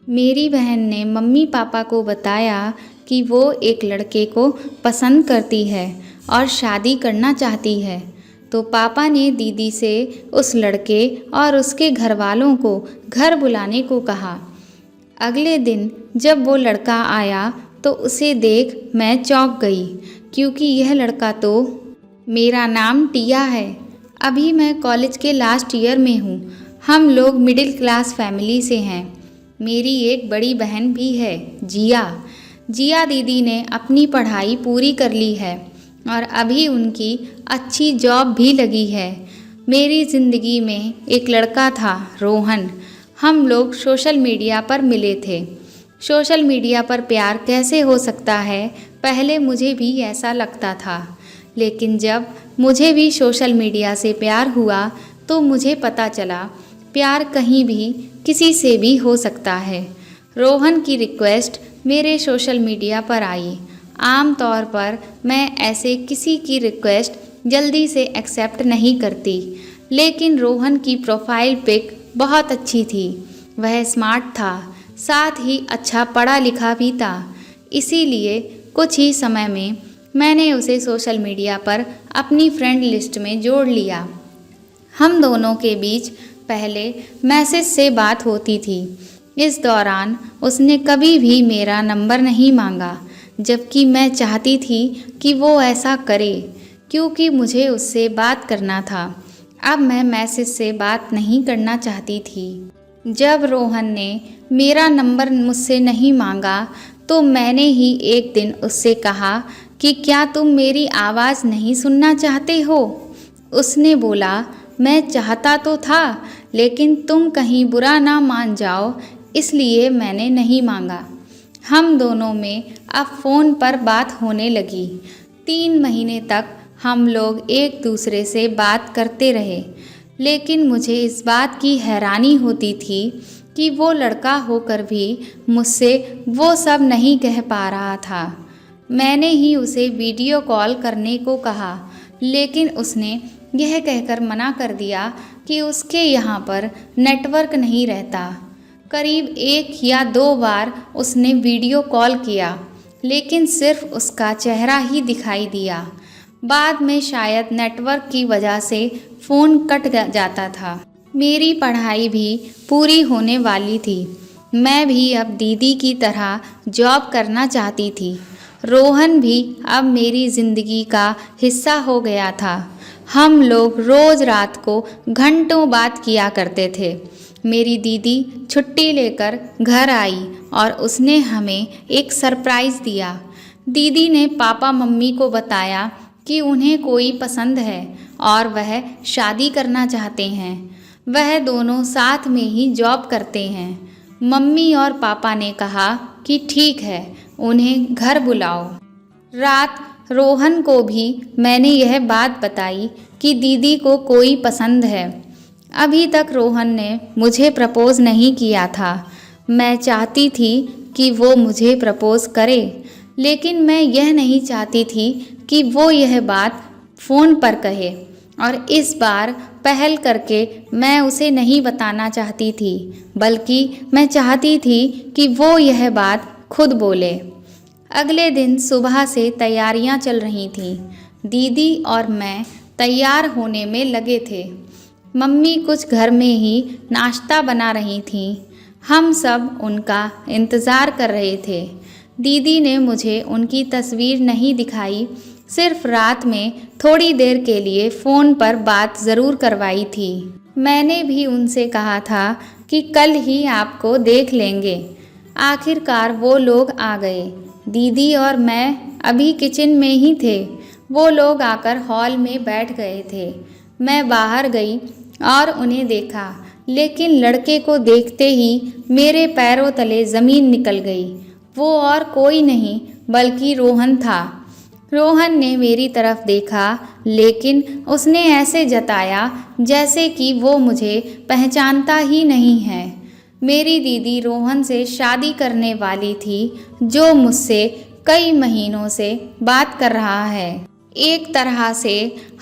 मेरी बहन ने मम्मी पापा को बताया कि वो एक लड़के को पसंद करती है और शादी करना चाहती है। तो पापा ने दीदी से उस लड़के और उसके घर वालों को घर बुलाने को कहा। अगले दिन जब वो लड़का आया तो उसे देख मैं चौंक गई, क्योंकि यह लड़का तो मेरा नाम टिया है। अभी मैं कॉलेज के लास्ट ईयर में हूँ। हम लोग मिडिल क्लास फैमिली से हैं। मेरी एक बड़ी बहन भी है, जिया। जिया दीदी ने अपनी पढ़ाई पूरी कर ली है और अभी उनकी अच्छी जॉब भी लगी है। मेरी ज़िंदगी में एक लड़का था, रोहन। हम लोग सोशल मीडिया पर मिले थे। सोशल मीडिया पर प्यार कैसे हो सकता है, पहले मुझे भी ऐसा लगता था। लेकिन जब मुझे भी सोशल मीडिया से प्यार हुआ तो मुझे पता चला प्यार कहीं भी किसी से भी हो सकता है। रोहन की रिक्वेस्ट मेरे सोशल मीडिया पर आई। आम तौर पर मैं ऐसे किसी की रिक्वेस्ट जल्दी से एक्सेप्ट नहीं करती, लेकिन रोहन की प्रोफाइल पिक बहुत अच्छी थी। वह स्मार्ट था, साथ ही अच्छा पढ़ा लिखा भी था। इसीलिए कुछ ही समय में मैंने उसे सोशल मीडिया पर अपनी फ्रेंड लिस्ट में जोड़ लिया। हम दोनों के बीच पहले मैसेज से बात होती थी। इस दौरान उसने कभी भी मेरा नंबर नहीं मांगा, जबकि मैं चाहती थी कि वो ऐसा करे, क्योंकि मुझे उससे बात करना था। अब मैं मैसेज से बात नहीं करना चाहती थी। जब रोहन ने मेरा नंबर मुझसे नहीं मांगा तो मैंने ही एक दिन उससे कहा कि क्या तुम मेरी आवाज़ नहीं सुनना चाहते हो? उसने बोला, मैं चाहता तो था, लेकिन तुम कहीं बुरा ना मान जाओ, इसलिए मैंने नहीं मांगा। हम दोनों में अब फ़ोन पर बात होने लगी। 3 महीने तक हम लोग एक दूसरे से बात करते रहे, लेकिन मुझे इस बात की हैरानी होती थी कि वो लड़का होकर भी मुझसे वो सब नहीं कह पा रहा था। मैंने ही उसे वीडियो कॉल करने को कहा, लेकिन उसने यह कहकर मना कर दिया कि उसके यहाँ पर नेटवर्क नहीं रहता। करीब 1 या 2 बार उसने वीडियो कॉल किया, लेकिन सिर्फ उसका चेहरा ही दिखाई दिया। बाद में शायद नेटवर्क की वजह से फ़ोन कट जाता था। मेरी पढ़ाई भी पूरी होने वाली थी। मैं भी अब दीदी की तरह जॉब करना चाहती थी। रोहन भी अब मेरी ज़िंदगी का हिस्सा हो गया था। हम लोग रोज़ रात को घंटों बात किया करते थे। मेरी दीदी छुट्टी लेकर घर आई और उसने हमें एक सरप्राइज़ दिया। दीदी ने पापा मम्मी को बताया कि उन्हें कोई पसंद है और वह शादी करना चाहते हैं। वह दोनों साथ में ही जॉब करते हैं। मम्मी और पापा ने कहा कि ठीक है, उन्हें घर बुलाओ। रात रोहन को भी मैंने यह बात बताई कि दीदी को कोई पसंद है। अभी तक रोहन ने मुझे प्रपोज़ नहीं किया था। मैं चाहती थी कि वो मुझे प्रपोज़ करे, लेकिन मैं यह नहीं चाहती थी कि वो यह बात फ़ोन पर कहे, और इस बार पहल करके मैं उसे नहीं बताना चाहती थी, बल्कि मैं चाहती थी कि वो यह बात खुद बोले। अगले दिन सुबह से तैयारियां चल रही थीं। दीदी और मैं तैयार होने में लगे थे। मम्मी कुछ घर में ही नाश्ता बना रही थीं। हम सब उनका इंतज़ार कर रहे थे। दीदी ने मुझे उनकी तस्वीर नहीं दिखाई, सिर्फ रात में थोड़ी देर के लिए फ़ोन पर बात ज़रूर करवाई थी। मैंने भी उनसे कहा था कि कल ही आपको देख लेंगे। आखिरकार वो लोग आ गए। दीदी और मैं अभी किचन में ही थे। वो लोग आकर हॉल में बैठ गए थे। मैं बाहर गई और उन्हें देखा, लेकिन लड़के को देखते ही मेरे पैरों तले ज़मीन निकल गई। वो और कोई नहीं बल्कि रोहन था। रोहन ने मेरी तरफ देखा, लेकिन उसने ऐसे जताया जैसे कि वो मुझे पहचानता ही नहीं है। मेरी दीदी रोहन से शादी करने वाली थी, जो मुझसे कई महीनों से बात कर रहा है। एक तरह से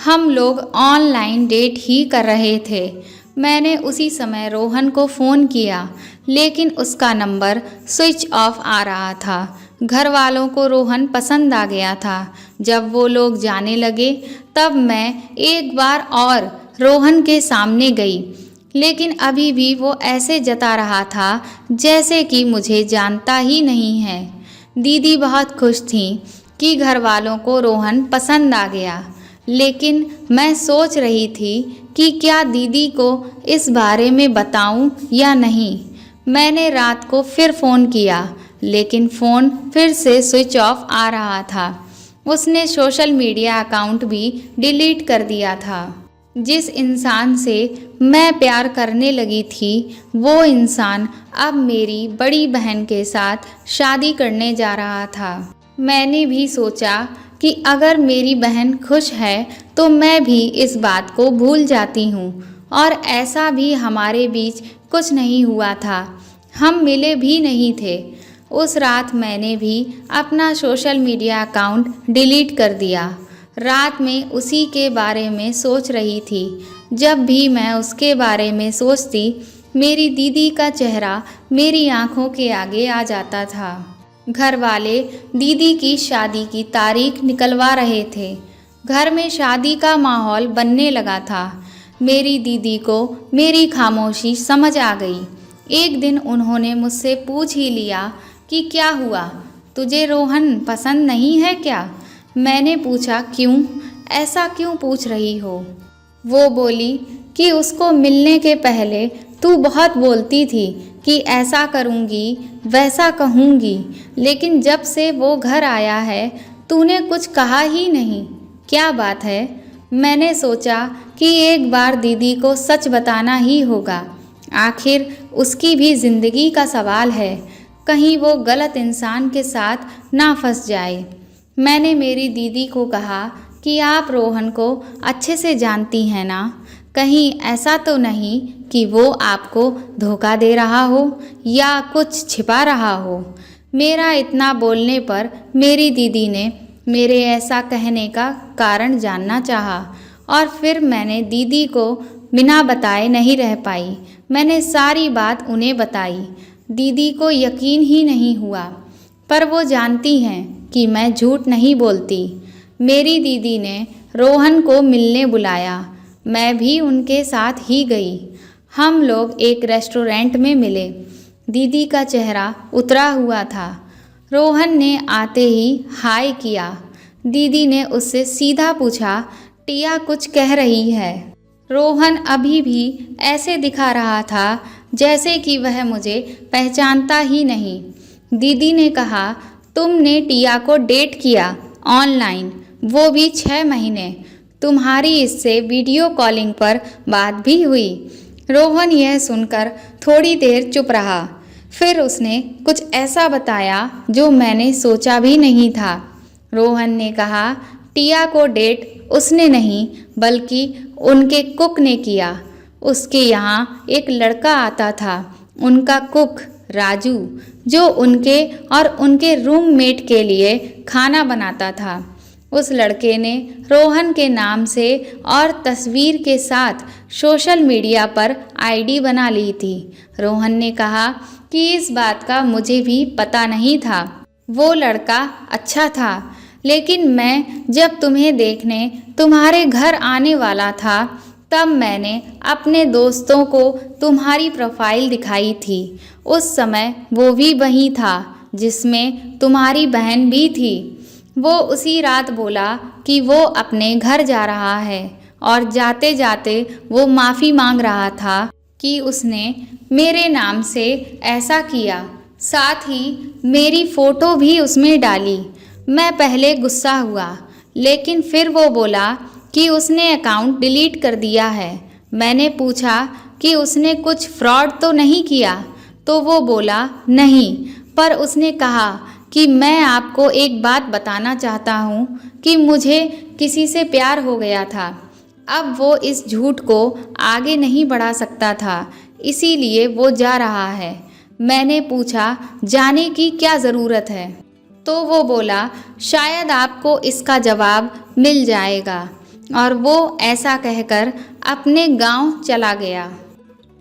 हम लोग ऑनलाइन डेट ही कर रहे थे। मैंने उसी समय रोहन को फ़ोन किया, लेकिन उसका नंबर स्विच ऑफ आ रहा था। घर वालों को रोहन पसंद आ गया था। जब वो लोग जाने लगे तब मैं एक बार और रोहन के सामने गई, लेकिन अभी भी वो ऐसे जता रहा था जैसे कि मुझे जानता ही नहीं है। दीदी बहुत खुश थी कि घर वालों को रोहन पसंद आ गया, लेकिन मैं सोच रही थी कि क्या दीदी को इस बारे में बताऊं या नहीं। मैंने रात को फिर फ़ोन किया, लेकिन फ़ोन फिर से स्विच ऑफ आ रहा था। उसने सोशल मीडिया अकाउंट भी डिलीट कर दिया था। जिस इंसान से मैं प्यार करने लगी थी, वो इंसान अब मेरी बड़ी बहन के साथ शादी करने जा रहा था। मैंने भी सोचा कि अगर मेरी बहन खुश है तो मैं भी इस बात को भूल जाती हूँ। और ऐसा भी हमारे बीच कुछ नहीं हुआ था, हम मिले भी नहीं थे। उस रात मैंने भी अपना सोशल मीडिया अकाउंट डिलीट कर दिया। रात में उसी के बारे में सोच रही थी। जब भी मैं उसके बारे में सोचती, मेरी दीदी का चेहरा मेरी आंखों के आगे आ जाता था। घर वाले दीदी की शादी की तारीख निकलवा रहे थे। घर में शादी का माहौल बनने लगा था। मेरी दीदी को मेरी खामोशी समझ आ गई। एक दिन उन्होंने मुझसे पूछ ही लिया कि क्या हुआ, तुझे रोहन पसंद नहीं है क्या? मैंने पूछा क्यों, ऐसा क्यों पूछ रही हो? वो बोली कि उसको मिलने के पहले तू बहुत बोलती थी कि ऐसा करूँगी वैसा कहूँगी, लेकिन जब से वो घर आया है तूने कुछ कहा ही नहीं। क्या बात है? मैंने सोचा कि एक बार दीदी को सच बताना ही होगा। आखिर उसकी भी ज़िंदगी का सवाल है, कहीं वो गलत इंसान के साथ ना फंस जाए। मैंने मेरी दीदी को कहा कि आप रोहन को अच्छे से जानती हैं ना, कहीं ऐसा तो नहीं कि वो आपको धोखा दे रहा हो या कुछ छिपा रहा हो। मेरा इतना बोलने पर मेरी दीदी ने मेरे ऐसा कहने का कारण जानना चाहा, और फिर मैंने दीदी को बिना बताए नहीं रह पाई। मैंने सारी बात उन्हें बताई। दीदी को यकीन ही नहीं हुआ, पर वो जानती हैं कि मैं झूठ नहीं बोलती। मेरी दीदी ने रोहन को मिलने बुलाया। मैं भी उनके साथ ही गई। हम लोग एक रेस्टोरेंट में मिले। दीदी का चेहरा उतरा हुआ था। रोहन ने आते ही हाय किया। दीदी ने उससे सीधा पूछा, टिया कुछ कह रही है? रोहन अभी भी ऐसे दिखा रहा था जैसे कि वह मुझे पहचानता ही नहीं। दीदी ने कहा, तुमने टिया को डेट किया ऑनलाइन, वो भी 6 महीने। तुम्हारी इससे वीडियो कॉलिंग पर बात भी हुई। रोहन यह सुनकर थोड़ी देर चुप रहा। फिर उसने कुछ ऐसा बताया जो मैंने सोचा भी नहीं था। रोहन ने कहा, टिया को डेट उसने नहीं बल्कि उनके कुक ने किया। उसके यहाँ एक लड़का आता था, उनका कुक राजू, जो उनके और उनके रूममेट के लिए खाना बनाता था। उस लड़के ने रोहन के नाम से और तस्वीर के साथ सोशल मीडिया पर आईडी बना ली थी। रोहन ने कहा कि इस बात का मुझे भी पता नहीं था। वो लड़का अच्छा था, लेकिन मैं जब तुम्हें देखने तुम्हारे घर आने वाला था तब मैंने अपने दोस्तों को तुम्हारी प्रोफाइल दिखाई थी। उस समय वो भी वही था जिसमें तुम्हारी बहन भी थी। वो उसी रात बोला कि वो अपने घर जा रहा है, और जाते जाते वो माफ़ी मांग रहा था कि उसने मेरे नाम से ऐसा किया। साथ ही मेरी फ़ोटो भी उसमें डाली। मैं पहले गुस्सा हुआ, लेकिन फिर वो बोला कि उसने अकाउंट डिलीट कर दिया है। मैंने पूछा कि उसने कुछ फ्रॉड तो नहीं किया, तो वो बोला नहीं, पर उसने कहा कि मैं आपको एक बात बताना चाहता हूँ कि मुझे किसी से प्यार हो गया था। अब वो इस झूठ को आगे नहीं बढ़ा सकता था, इसीलिए वो जा रहा है। मैंने पूछा, जाने की क्या ज़रूरत है? तो वो बोला, शायद आपको इसका जवाब मिल जाएगा, और वो ऐसा कहकर अपने गांव चला गया।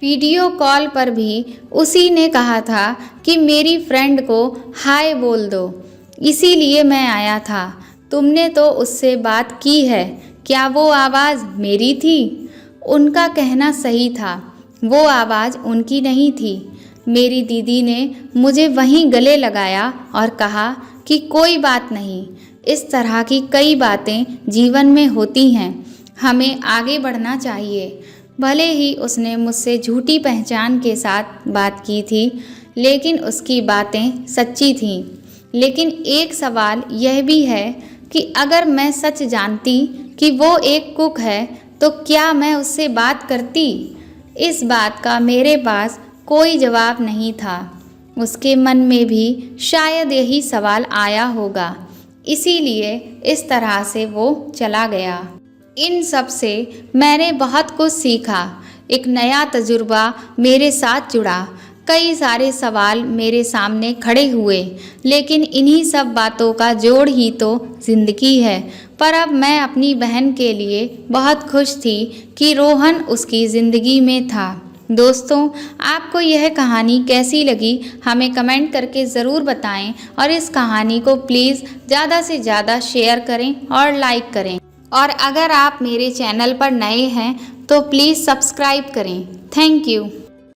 वीडियो कॉल पर भी उसी ने कहा था कि मेरी फ्रेंड को हाय बोल दो, इसीलिए मैं आया था। तुमने तो उससे बात की है, क्या वो आवाज़ मेरी थी? उनका कहना सही था, वो आवाज़ उनकी नहीं थी। मेरी दीदी ने मुझे वहीं गले लगाया और कहा कि कोई बात नहीं, इस तरह की कई बातें जीवन में होती हैं, हमें आगे बढ़ना चाहिए। भले ही उसने मुझसे झूठी पहचान के साथ बात की थी, लेकिन उसकी बातें सच्ची थीं। लेकिन एक सवाल यह भी है कि अगर मैं सच जानती कि वो एक कुक है तो क्या मैं उससे बात करती? इस बात का मेरे पास कोई जवाब नहीं था। उसके मन में भी शायद यही सवाल आया होगा, इसीलिए इस तरह से वो चला गया। इन सब से मैंने बहुत कुछ सीखा, एक नया तजुर्बा मेरे साथ जुड़ा, कई सारे सवाल मेरे सामने खड़े हुए, लेकिन इन्हीं सब बातों का जोड़ ही तो ज़िंदगी है। पर अब मैं अपनी बहन के लिए बहुत खुश थी कि रोहन उसकी ज़िंदगी में था। दोस्तों, आपको यह कहानी कैसी लगी हमें कमेंट करके ज़रूर बताएं और इस कहानी को प्लीज़ ज़्यादा से ज़्यादा शेयर करें और लाइक करें। और अगर आप मेरे चैनल पर नए हैं तो प्लीज़ सब्सक्राइब करें। Thank you.